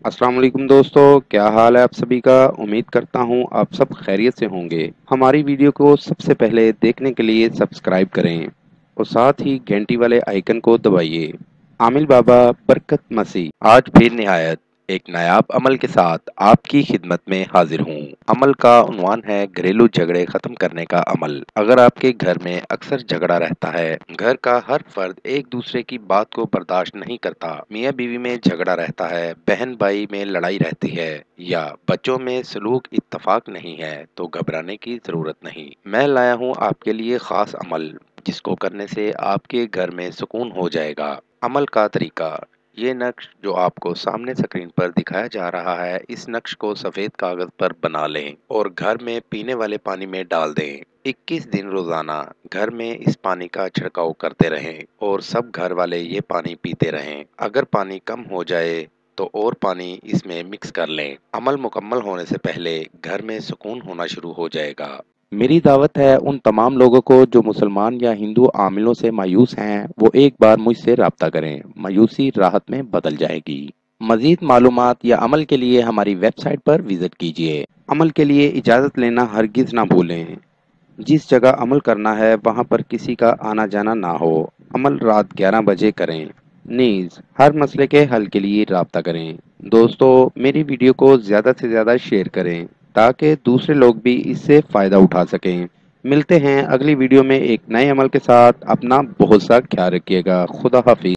अस्सलाम वालेकुम दोस्तों, क्या हाल है आप सभी का। उम्मीद करता हूँ आप सब खैरियत से होंगे। हमारी वीडियो को सबसे पहले देखने के लिए सब्सक्राइब करें और साथ ही घंटी वाले आइकन को दबाइए। आमिल बाबा बरकत मसीह आज फिर निहायत एक नायाब अमल के साथ आपकी खिदमत में हाजिर हूँ। अमल का उन्वान है घरेलू झगड़े खत्म करने का अमल। अगर आपके घर में अक्सर झगड़ा रहता है, घर का हर फर्द एक दूसरे की बात को बर्दाश्त नहीं करता, मियाँ बीवी में झगड़ा रहता है, बहन भाई में लड़ाई रहती है या बच्चों में सलूक इत्तफाक नहीं है, तो घबराने की जरूरत नहीं। मैं लाया हूँ आपके लिए खास अमल, जिसको करने से आपके घर में सुकून हो जाएगा। अमल का तरीका। ये नक्श जो आपको सामने स्क्रीन पर दिखाया जा रहा है, इस नक्श को सफ़ेद कागज़ पर बना लें और घर में पीने वाले पानी में डाल दें। 21 दिन रोज़ाना घर में इस पानी का छिड़काव करते रहें और सब घर वाले ये पानी पीते रहें। अगर पानी कम हो जाए तो और पानी इसमें मिक्स कर लें। अमल मुकम्मल होने से पहले घर में सुकून होना शुरू हो जाएगा। मेरी दावत है उन तमाम लोगों को जो मुसलमान या हिंदू आमिलों से मायूस हैं, वो एक बार मुझसे राब्ता करें। मायूसी राहत में बदल जाएगी। मजीद मालूमात या अमल के लिए हमारी वेबसाइट पर विजिट कीजिए। अमल के लिए इजाज़त लेना हरगिज़ ना भूलें। जिस जगह अमल करना है वहाँ पर किसी का आना जाना ना हो। अमल रात 11 बजे करें। नीज हर मसले के हल के लिए राब्ता करें। दोस्तों, मेरी वीडियो को ज़्यादा से ज़्यादा शेयर करें ताकि दूसरे लोग भी इससे फ़ायदा उठा सकें। मिलते हैं अगली वीडियो में एक नए अमल के साथ। अपना बहुत सा ख्याल रखिएगा। खुदा हाफिज।